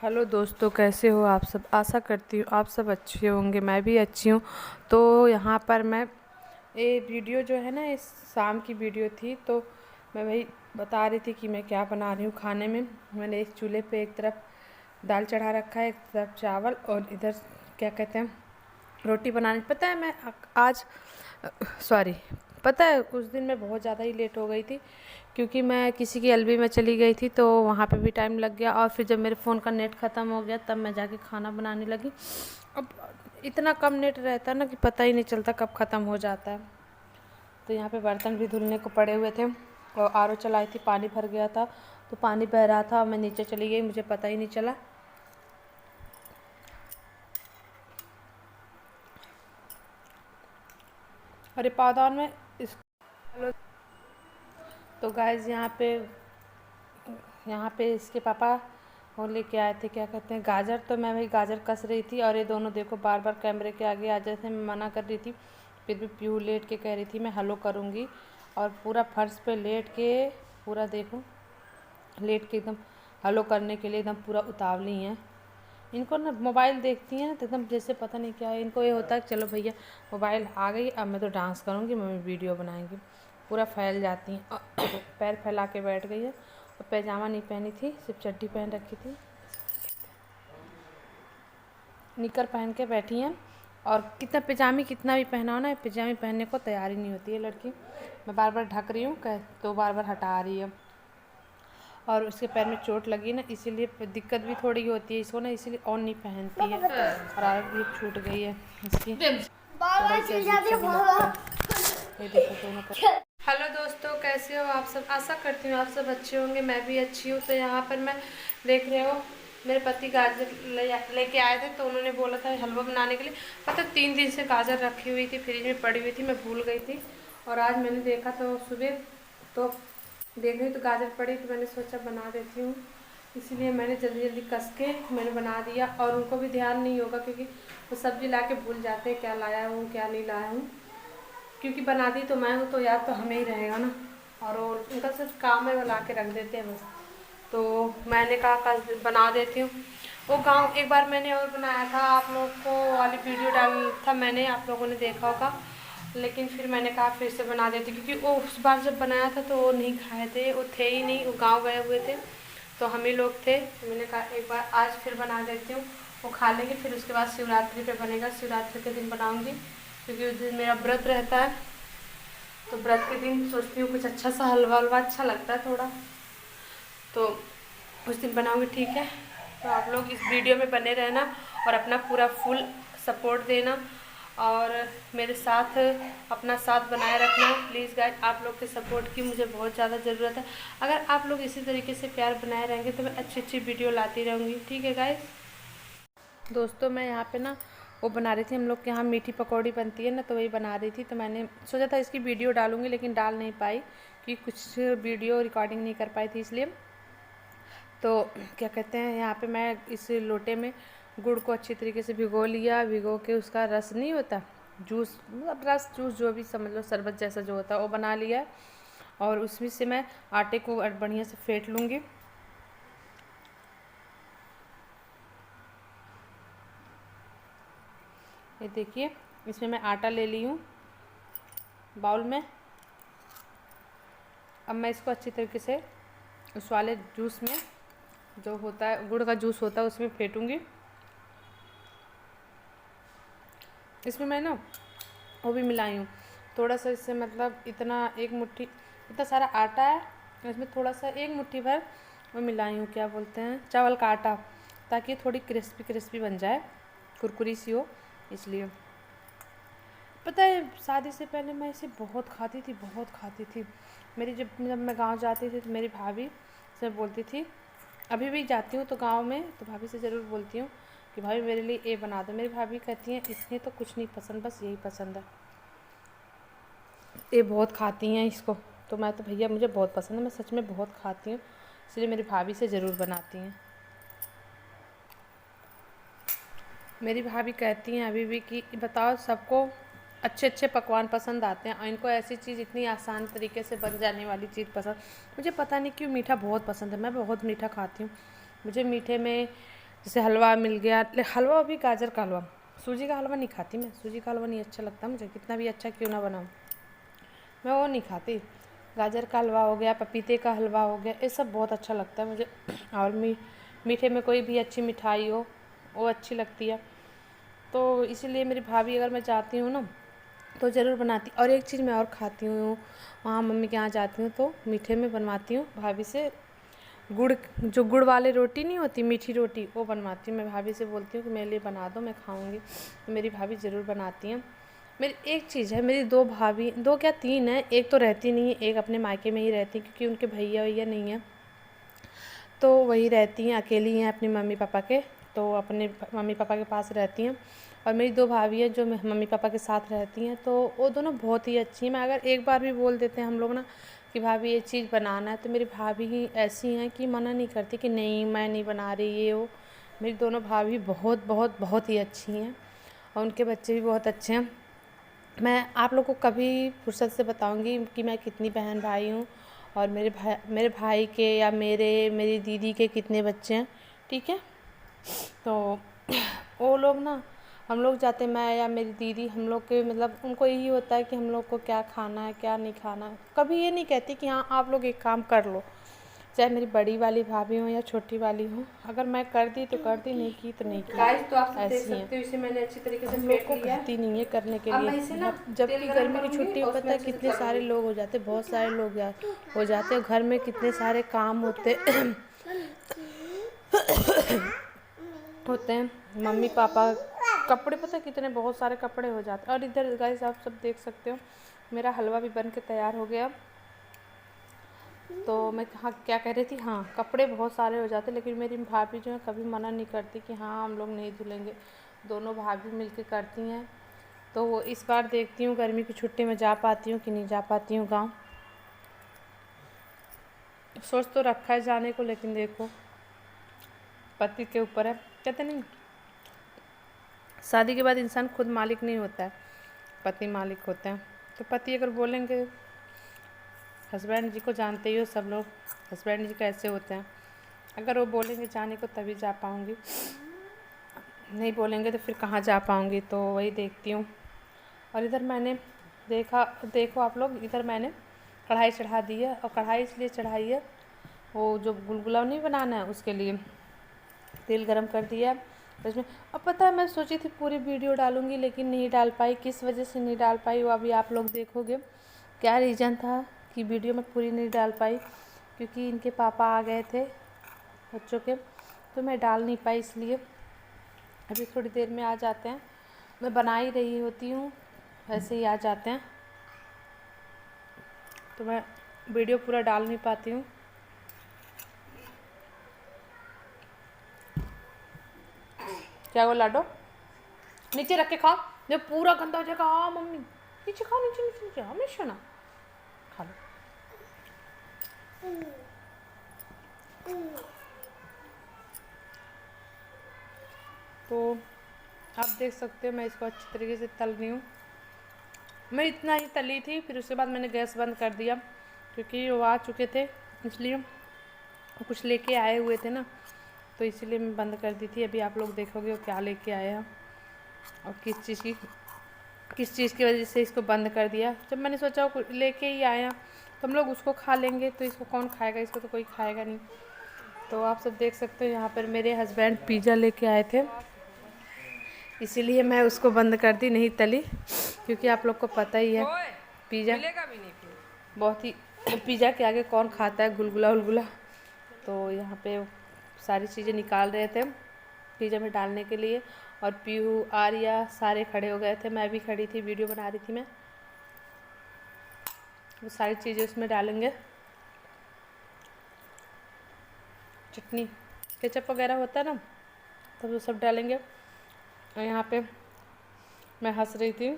Hello दोस्तों, कैसे हो आप सब। आशा करती हूँ आप सब अच्छे होंगे, मैं भी अच्छी हूँ। तो यहाँ पर मैं ये वीडियो जो है ना, इस शाम की वीडियो थी। तो मैं वही बता रही थी कि मैं क्या बना रही हूँ खाने में। मैंने एक चूल्हे पे एक तरफ दाल चढ़ा रखा है, एक तरफ चावल, और इधर क्या कहते हैं रोटी बनाने। पता है मैं आज सॉरी पता है उस दिन मैं बहुत ज़्यादा ही लेट हो गई थी, क्योंकि मैं किसी की एलबी में चली गई थी, तो वहाँ पे भी टाइम लग गया। और फिर जब मेरे फ़ोन का नेट ख़त्म हो गया तब मैं जाके खाना बनाने लगी। अब इतना कम नेट रहता है ना कि पता ही नहीं चलता कब ख़त्म हो जाता है। तो यहाँ पे बर्तन भी धुलने को पड़े हुए थे, और आरओ चलाई थी, पानी भर गया था, तो पानी बह रहा था, मैं नीचे चली गई, मुझे पता ही नहीं चला। अरे पावदान में इस तो गाइस यहाँ पे इसके पापा वो लेके आए थे, क्या कहते हैं, गाजर। तो मैं वही गाजर कस रही थी, और ये दोनों देखो बार बार कैमरे के आगे आ जाते हैं। मैं मना कर रही थी, फिर भी पीहू लेट के कह रही थी मैं हलो करूँगी, और पूरा फर्श पे लेट के पूरा देखो लेट के एकदम हलो करने के लिए एकदम पूरा उतावली हैं। इनको ना मोबाइल देखती हैं तो एकदम जैसे पता नहीं क्या है, इनको ये होता है चलो भैया मोबाइल आ गई, अब मैं तो डांस करूँगी, मम्मी वीडियो बनाएंगी। पूरा फैल जाती हैं पैर फैला के बैठ गई है, और पैजामा नहीं पहनी थी, सिर्फ चड्डी पहन रखी थी, निकर पहन के बैठी हैं। और कितना पैजामी कितना भी पहना हो ना, पैजामी पहनने को तैयार ही नहीं होती है लड़की। मैं बार बार ढक रही हूँ तो बार बार हटा रही है, और उसके पैर में चोट लगी ना, इसीलिए दिक्कत भी थोड़ी होती है इसको ना, इसीलिए और नहीं पहनती है, और आगे भी छूट गई है इसकी, थोड़ा सी अजीब सा भी लगता है। ये देखो दोनों का। हेलो दोस्तों, कैसे हो आप सब। आशा करती हूँ आप सब अच्छे होंगे, मैं भी अच्छी हूँ। तो यहाँ पर मैं देख रहे हो मेरे पति गाजर लेके आए थे, तो उन्होंने बोला था हलवा बनाने के लिए। पता 3 दिन से गाजर रखी हुई थी, फ्रिज में पड़ी हुई थी, मैं भूल गई थी। और आज मैंने देखा तो सुबह तो देख रही तो गाजर पड़ी, तो मैंने सोचा बना देती हूँ, इसीलिए मैंने जल्दी जल्दी कस के मैंने बना दिया। और उनको भी ध्यान नहीं होगा, क्योंकि वो सब्ज़ी ला के भूल जाते हैं क्या लाया हूँ क्या नहीं लाया हूँ, क्योंकि बना दी तो मैं हूँ, तो याद तो हमें ही रहेगा ना। और वो उनका सिर्फ काम है, वो ला के रख देते हैं बस। तो मैंने कहा कल बना देती हूँ। वो गांव एक बार मैंने और बनाया था, आप लोग को वाली वीडियो डाल था मैंने, आप लोगों ने देखा होगा। लेकिन फिर मैंने कहा फिर से बना देती, क्योंकि वो उस बार जब बनाया था तो वो नहीं खाए थे, वो थे ही नहीं, वो गांव गए हुए थे, तो हम ही लोग थे। तो मैंने कहा एक बार आज फिर बना देती हूँ, वो खा लेंगे। फिर उसके बाद शिवरात्रि पे बनेगा, शिवरात्रि के दिन बनाऊँगी, क्योंकि उस दिन मेरा व्रत रहता है। तो व्रत के दिन सोचती हूँ कुछ अच्छा सा हलवा हलवा अच्छा लगता है थोड़ा, तो उस दिन बनाऊँगी, ठीक है। तो आप लोग इस वीडियो में बने रहना, और अपना पूरा फुल सपोर्ट देना, और मेरे साथ अपना साथ बनाए रखना प्लीज़ गाइस। आप लोग के सपोर्ट की मुझे बहुत ज़्यादा ज़रूरत है। अगर आप लोग इसी तरीके से प्यार बनाए रहेंगे तो मैं अच्छी अच्छी वीडियो लाती रहूँगी, ठीक है गाइस। दोस्तों मैं यहाँ पे ना वो बना रही थी, हम लोग के यहाँ मीठी पकौड़ी बनती है ना, तो वही बना रही थी। तो मैंने सोचा था इसकी वीडियो डालूंगी, लेकिन डाल नहीं पाई, क्योंकि कुछ वीडियो रिकॉर्डिंग नहीं कर पाई थी इसलिए। तो क्या कहते हैं, यहाँ पे मैं इस लोटे में गुड़ को अच्छी तरीके से भिगो लिया, भिगो के उसका रस नहीं होता, जूस मतलब रस जूस जो भी समझ लो, शरबत जैसा जो होता है वो बना लिया। और उसमें से मैं आटे को बढ़िया से फेंट लूँगी। ये देखिए, इसमें मैं आटा ले ली हूँ बाउल में। अब मैं इसको अच्छी तरीके से उस वाले जूस में जो होता है, गुड़ का जूस होता है, उसमें फेंटूँगी। इसमें मैं ना वो भी मिलाई हूँ थोड़ा सा, इससे मतलब इतना एक मुट्ठी, इतना सारा आटा है, इसमें थोड़ा सा एक मुट्ठी भर वो मिलाई हूँ, क्या बोलते हैं, चावल का आटा, ताकि थोड़ी क्रिस्पी क्रिस्पी बन जाए, कुरकुरी सी हो, इसलिए। पता है शादी से पहले मैं इसे बहुत खाती थी, बहुत खाती थी। मेरी जब जब मैं गांव जाती थी तो मेरी भाभी से बोलती थी, अभी भी जाती हूँ तो गांव में तो भाभी से ज़रूर बोलती हूँ कि भाभी मेरे लिए ये बना दो। मेरी भाभी कहती हैं इसने तो कुछ नहीं पसंद, बस यही पसंद है, ये बहुत खाती हैं इसको। तो मैं तो भैया मुझे बहुत पसंद है, मैं सच में बहुत खाती हूँ, इसलिए मेरी भाभी से ज़रूर बनाती हैं। मेरी भाभी कहती हैं अभी भी कि बताओ सबको अच्छे अच्छे पकवान पसंद आते हैं, और इनको ऐसी चीज़ इतनी आसान तरीके से बन जाने वाली चीज़ पसंद। मुझे पता नहीं क्यों मीठा बहुत पसंद है, मैं बहुत मीठा खाती हूँ। मुझे मीठे में जैसे हलवा मिल गया, हलवा भी गाजर का हलवा, सूजी का हलवा नहीं खाती मैं, सूजी का हलवा नहीं अच्छा लगता मुझे, कितना भी अच्छा क्यों ना बनाऊँ मैं वो नहीं खाती। गाजर का हलवा हो गया, पपीते का हलवा हो गया, ये सब बहुत अच्छा लगता है मुझे। और मीठे में कोई भी अच्छी मिठाई हो वो अच्छी लगती है। तो इसीलिए मेरी भाभी अगर मैं जाती हूँ ना तो ज़रूर बनाती। और एक चीज़ मैं और खाती हूँ, वहाँ मम्मी के यहाँ जाती हूँ तो मीठे में बनवाती हूँ भाभी से गुड़, जो गुड़ वाली रोटी नहीं होती, मीठी रोटी, वो बनवाती हूँ। मैं भाभी से बोलती हूँ कि मेरे लिए बना दो, मैं खाऊंगी, तो मेरी भाभी ज़रूर बनाती हैं। मेरी एक चीज़ है, मेरी 2 भाभी, 2 क्या 3 है, एक तो रहती नहीं है, एक अपने मायके में ही रहती है क्योंकि उनके भैया वैया नहीं है, तो वही रहती हैं, अकेली हैं अपनी मम्मी पापा के, तो अपने मम्मी पापा के पास रहती हैं। और मेरी 2 भाभी हैं जो मम्मी पापा के साथ रहती हैं, तो वो दोनों बहुत ही अच्छी हैं। मैं अगर एक बार भी बोल देते हैं हम लोग ना कि भाभी ये चीज़ बनाना है, तो मेरी भाभी ही ऐसी हैं कि मना नहीं करती कि नहीं मैं नहीं बना रही ये वो। मेरी दोनों भाभी बहुत बहुत बहुत ही अच्छी हैं और उनके बच्चे भी बहुत अच्छे हैं। मैं आप लोग को कभी फुर्सत से बताऊंगी कि मैं कितनी बहन भाई हूँ और मेरे भाई के या मेरी दीदी के कितने बच्चे हैं, ठीक है। तो वो लोग ना, हम लोग जाते, मैं या मेरी दीदी, हम लोग के मतलब उनको यही होता है कि हम लोग को क्या खाना है क्या नहीं खाना है। कभी ये नहीं कहती कि हाँ आप लोग एक काम कर लो, चाहे मेरी बड़ी वाली भाभी हो या छोटी वाली हो, अगर मैं कर दी तो कर दी, नहीं की तो नहीं की। गाइस तो आप सब देख ऐसी हैं, सकते हो, इसे मैंने अच्छी तरीके से हम लोग फेंट को लिया है। कहती नहीं है करने के अब लिए। मैं इसे ना जबकि तेल गरम गर्मी की करूंगी छुट्टी और पता उसमें है अच्छे से कितने तल सारे लूंगी। लोग हो जाते, बहुत सारे लोग हो जाते हैं घर में, कितने सारे काम होते होते हैं। मम्मी पापा कपड़े, पता है कितने बहुत सारे कपड़े हो जाते हैं। और इधर गाइस आप सब देख सकते हो मेरा हलवा भी बन के तैयार हो गया। तो मैं हाँ क्या कह रही थी, हाँ कपड़े बहुत सारे हो जाते, लेकिन मेरी भाभी जो है कभी मना नहीं करती कि हाँ हम लोग नहीं धुलेंगे, दोनों भाभी मिलके करती हैं। तो वो इस बार देखती हूँ गर्मी की छुट्टी में जा पाती हूँ कि नहीं जा पाती हूँ गाँव। सोच तो रखा है जाने को, लेकिन देखो पति के ऊपर है। कहते नहीं शादी के बाद इंसान खुद मालिक नहीं होता है, पति मालिक होते हैं। तो पति अगर बोलेंगे, हस्बैंड जी को जानते ही हो सब लोग, हस्बैंड जी कैसे होते हैं, अगर वो बोलेंगे जाने को तभी जा पाऊँगी, नहीं बोलेंगे तो फिर कहाँ जा पाऊँगी। तो वही देखती हूँ। और इधर मैंने देखो आप लोग, इधर मैंने कढ़ाई चढ़ा दी है। और कढ़ाई इसलिए चढ़ाई है, वो जो गुलगुला नहीं बनाना है उसके लिए तेल गरम कर दिया है उसमें। अब पता है मैं सोची थी पूरी वीडियो डालूंगी, लेकिन नहीं डाल पाई। किस वजह से नहीं डाल पाई वो अभी आप लोग देखोगे। क्या रीज़न था कि वीडियो में पूरी नहीं डाल पाई, क्योंकि इनके पापा आ गए थे बच्चों के, तो मैं डाल नहीं पाई। इसलिए अभी थोड़ी देर में आ जाते हैं, मैं बना ही रही होती हूँ, ऐसे ही आ जाते हैं, तो मैं वीडियो पूरा डाल नहीं पाती हूँ। क्या वो लाडो नीचे रख के खाओ, जब पूरा गंदा हो जाएगा। हाँ मम्मी नीचे खाओ, नीचे नीचे नीचे, हमेशा ना खा लो। तो आप देख सकते हो मैं इसको अच्छी तरीके से तल रही हूँ। मैं इतना ही तली थी, फिर उसके बाद मैंने गैस बंद कर दिया, क्योंकि वो आ चुके थे, इसलिए वो कुछ लेके आए हुए थे ना, तो इसीलिए मैं बंद कर दी थी। अभी आप लोग देखोगे वो क्या लेके आए हैं और किस चीज़ की वजह से इसको बंद कर दिया। जब मैंने सोचा वो लेके ही आया तो हम लोग उसको खा लेंगे, तो इसको कौन खाएगा, इसको तो कोई खाएगा नहीं। तो आप सब देख सकते हो यहाँ पर मेरे हस्बैंड पिज़्ज़ा लेके आए थे, इसीलिए मैं उसको बंद कर दी, नहीं तली, क्योंकि आप लोग को पता ही है पिज़्ज़ा बहुत ही पिज़्ज़ा के आगे कौन खाता है गुलगुला उलगुला। तो यहाँ पे सारी चीज़ें निकाल रहे थे पिज़्ज़ा में डालने के लिए, और पीहू आर्या सारे खड़े हो गए थे, मैं भी खड़ी थी, वीडियो बना रही थी मैं। वो सारी चीज़ें उसमें डालेंगे, चटनी केचप वगैरह होता है ना, तो वो सब डालेंगे। और यहाँ पे मैं हंस रही थी,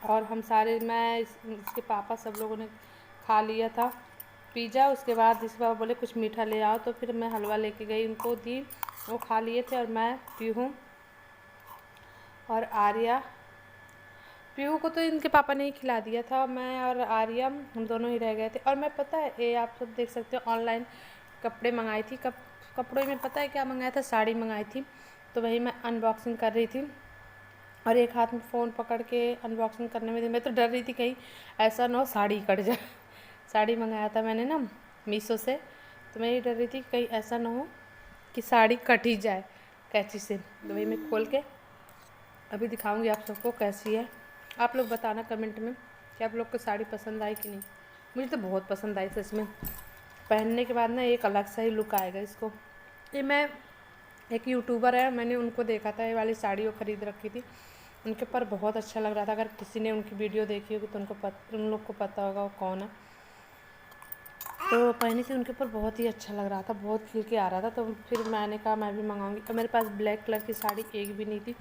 और हम सारे, मैं इसके पापा सब लोगों ने खा लिया था पिज़्ज़ा। उसके बाद इसके पापा बोले कुछ मीठा ले आओ, तो फिर मैं हलवा लेके गई, उनको दी, वो खा लिए थे। और मैं पीहू और आर्या पीहू को तो इनके पापा ने ही खिला दिया था, मैं और आर्या हम दोनों ही रह गए थे। और मैं पता है ये आप सब देख सकते हो ऑनलाइन कपड़े मंगाई थी। कपड़े में पता है क्या मंगाया था, साड़ी मंगाई थी। तो वही मैं अनबॉक्सिंग कर रही थी और एक हाथ में फ़ोन पकड़ के अनबॉक्सिंग करने में थी। मैं तो डर रही थी कहीं ऐसा ना हो साड़ी कट जाए। साड़ी मंगाया था मैंने ना मीशो से, तो मैं ये डर रही थी कहीं ऐसा ना हो कि साड़ी कट ही जाए कैंची से। तो वही मैं खोल के अभी दिखाऊंगी आप सबको कैसी है। आप लोग बताना कमेंट में कि आप लोग को साड़ी पसंद आई कि नहीं। मुझे तो बहुत पसंद आई सच में। पहनने के बाद ना एक अलग सा ही लुक आएगा इसको। ये मैं एक यूट्यूबर है, मैंने उनको देखा था, ये वाली साड़ी वो ख़रीद रखी थी। उनके ऊपर बहुत अच्छा लग रहा था। अगर किसी ने उनकी वीडियो देखी होगी तो उन लोग को पता होगा वो कौन है। तो पहनी थी, उनके ऊपर बहुत ही अच्छा लग रहा था, बहुत खिल के आ रहा था। तो फिर मैंने कहा मैं भी मंगाऊंगी। और मेरे पास ब्लैक कलर की साड़ी एक भी नहीं थी,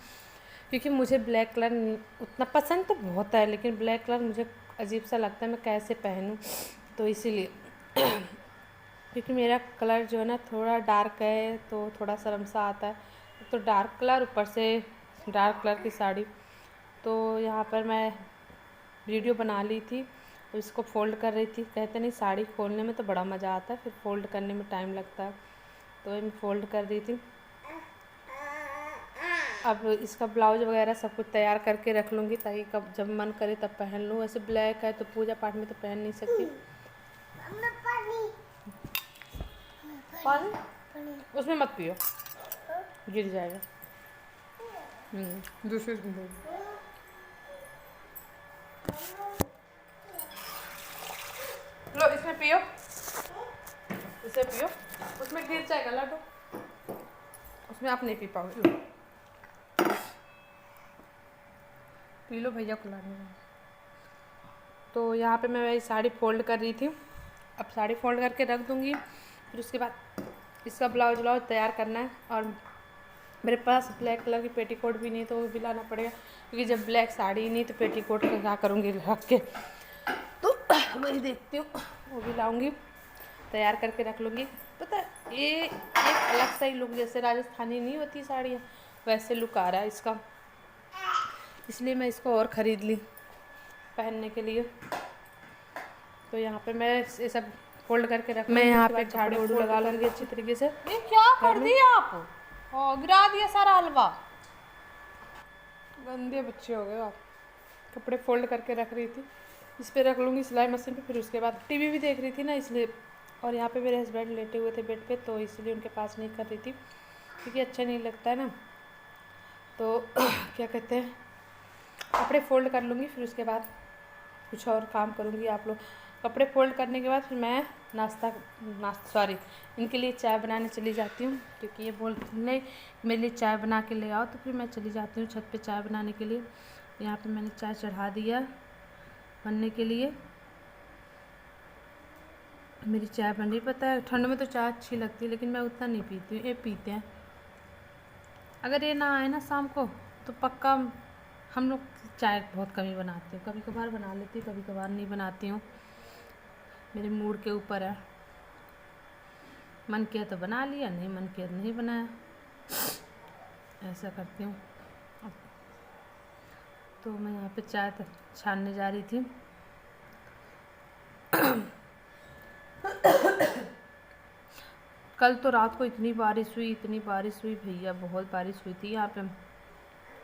क्योंकि मुझे ब्लैक कलर उतना पसंद तो बहुत है, लेकिन ब्लैक कलर मुझे अजीब सा लगता है, मैं कैसे पहनूं। तो इसीलिए क्योंकि मेरा कलर जो है ना थोड़ा डार्क है, तो थोड़ा शर्म सा आता है। तो डार्क कलर ऊपर से डार्क कलर की साड़ी। तो यहाँ पर मैं वीडियो बना ली थी, तो इसको फ़ोल्ड कर रही थी। कहते नहीं साड़ी खोलने में तो बड़ा मज़ा आता है, फिर फ़ोल्ड करने में टाइम लगता है। तो मैं फ़ोल्ड कर रही थी। अब इसका ब्लाउज वगैरह सब कुछ तैयार करके रख लूँगी, ताकि कब जब मन करे तब पहन लूँ। वैसे ब्लैक है तो पूजा पाठ में तो पहन नहीं सकती। पानी उसमें मत पियो, गिर जाएगा। दूसरी लो, इसमें पियो, इसे पियो, उसमें गिर जाएगा लड्डू, उसमें आप नहीं पी पाओगे। लो पी लो, भैया को लाने। तो यहाँ पे मैं वही साड़ी फोल्ड कर रही थी। अब साड़ी फोल्ड करके रख दूँगी, फिर उसके बाद इसका ब्लाउज तैयार करना है। और मेरे पास ब्लैक कलर की पेटीकोट भी नहीं, तो वो भी लाना पड़ेगा, क्योंकि जब ब्लैक साड़ी ही नहीं तो पेटीकोट का क्या करूँगी रख के। तो वही देखती हूँ, वो भी लाऊंगी, तैयार करके रख लूँगी। पता है ये एक अलग सा ही लुक, जैसे राजस्थानी नहीं होती साड़ियाँ वैसे लुक आ रहा है इसका, इसलिए मैं इसको और ख़रीद ली पहनने के लिए। तो यहाँ पे मैं ये सब फोल्ड करके रख, मैं यहाँ पे झाड़ू वाड़ू लगा लूँगी अच्छी तरीके से। ये क्या कर दिया आप? गिरा दिया सारा हलवा। गंदे बच्चे हो गए आप। कपड़े फोल्ड करके रख रही थी, इस पर रख लूँगी सिलाई मशीन पे। फिर उसके बाद टीवी भी देख रही थी ना इसलिए। और यहाँ पे मेरे हस्बैंड लेटे हुए थे बेड पे, तो इसलिए उनके पास नहीं कर रही थी, क्योंकि अच्छा नहीं लगता है ना। तो क्या कहते हैं, कपड़े फोल्ड कर लूँगी, फिर उसके बाद कुछ और काम करूँगी। आप लोग कपड़े फोल्ड करने के बाद फिर मैं इनके लिए चाय बनाने चली जाती हूँ, क्योंकि ये बोलते नहीं मेरे लिए चाय बना के ले आओ। तो फिर मैं चली जाती हूँ छत पे चाय बनाने के लिए। यहाँ पे मैंने चाय चढ़ा दिया बनने के लिए। मेरी चाय बन रही। पता है ठंड में तो चाय अच्छी लगती है, लेकिन मैं उतना नहीं पीती हूँ, ये पीते हैं। अगर ये ना आए ना शाम को तो पक्का हम लोग चाय बहुत कम ही बनाते हैं। कभी कभार बना लेती हूँ, कभी कभार नहीं बनाती हूँ, मेरे मूड के ऊपर है। मन किया तो बना लिया, नहीं मन किया तो नहीं बनाया, ऐसा करती हूँ। तो मैं यहाँ पे चाय छानने जा रही थी। कल तो रात को इतनी बारिश हुई भैया, बहुत बारिश हुई थी। यहाँ पे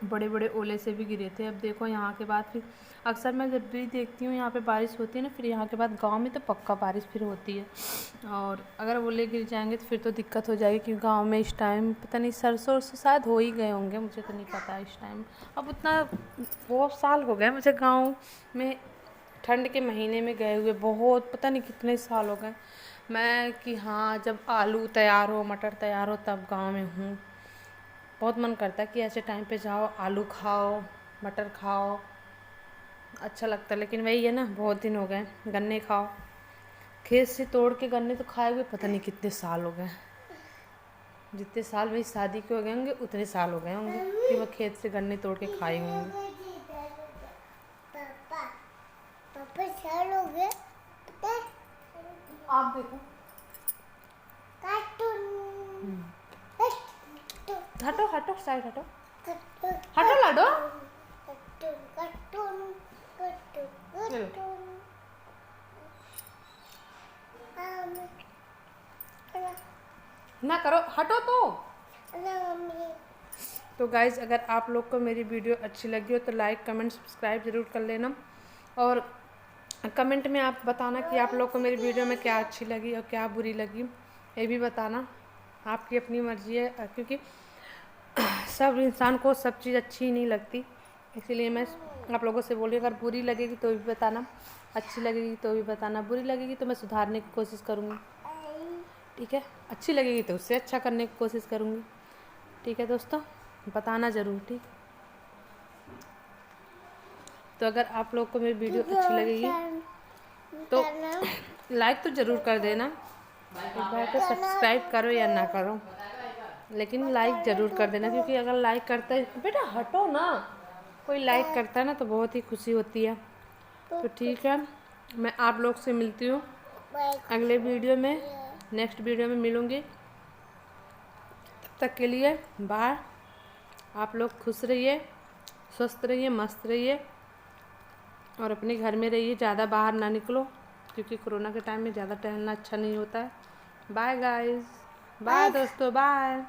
बड़े बड़े ओले से भी गिरे थे। अब देखो यहाँ के बाद फिर अक्सर मैं जब भी देखती हूँ यहाँ पे बारिश होती है ना, फिर यहाँ के बाद गांव में तो पक्का बारिश फिर होती है। और अगर ओले गिर जाएंगे तो फिर तो दिक्कत हो जाएगी, क्योंकि गांव में इस टाइम पता नहीं सरसों शायद हो ही गए होंगे, मुझे तो नहीं पता इस टाइम। अब उतना बहुत साल हो गए मुझे गाँव में ठंड के महीने में गए हुए, बहुत पता नहीं कितने साल हो गए मैं, कि हाँ जब आलू तैयार हो मटर तैयार हो तब गांव में हूँ। बहुत मन करता है कि ऐसे टाइम पे जाओ, आलू खाओ, मटर खाओ, अच्छा लगता है। लेकिन वही है ना, बहुत दिन हो गए। गन्ने खाओ, खेत से तोड़ के गन्ने तो खाए हुए पता नहीं कितने साल हो गए। जितने साल मेरी शादी के हो गए होंगे उतने साल हो गए होंगे कि मैं खेत से गन्ने तोड़ के खाई होंगी। आप देखो हटो हटो साइड हटो, हटो लाडो। चलो। ना करो, हटो तो गाइज़ अगर आप लोग को मेरी वीडियो अच्छी लगी हो तो लाइक कमेंट सब्सक्राइब ज़रूर कर लेना, और कमेंट में आप बताना कि आप लोग को मेरी वीडियो में क्या अच्छी लगी और क्या बुरी लगी, ये भी बताना। आपकी अपनी मर्ज़ी है, क्योंकि सब इंसान को सब चीज़ अच्छी नहीं लगती, इसीलिए मैं आप लोगों से बोली अगर बुरी लगेगी तो भी बताना, अच्छी लगेगी तो भी बताना, बुरी लगेगी तो मैं सुधारने की कोशिश करूँगी, ठीक है। अच्छी लगेगी तो उससे अच्छा करने की कोशिश करूँगी, ठीक है दोस्तों, बताना ज़रूर, ठीक। तो अगर आप लोग को मेरी वीडियो अच्छी लगेगी तो लाइक तो ज़रूर कर देना, एक बार को सब्सक्राइब करो या ना करो, लेकिन लाइक ज़रूर कर देना, क्योंकि अगर लाइक करता है, बेटा हटो ना, कोई लाइक करता है ना तो बहुत ही खुशी होती है। तो ठीक है, मैं आप लोग से मिलती हूँ अगले वीडियो में, नेक्स्ट वीडियो में मिलूँगी। तब तक के लिए बाय। आप लोग खुश रहिए, स्वस्थ रहिए, मस्त रहिए, और अपने घर में रहिए, ज़्यादा बाहर ना निकलो, क्योंकि कोरोना के टाइम में ज़्यादा टहलना अच्छा नहीं होता है। बाय गाइस, बाय दोस्तों, बाय।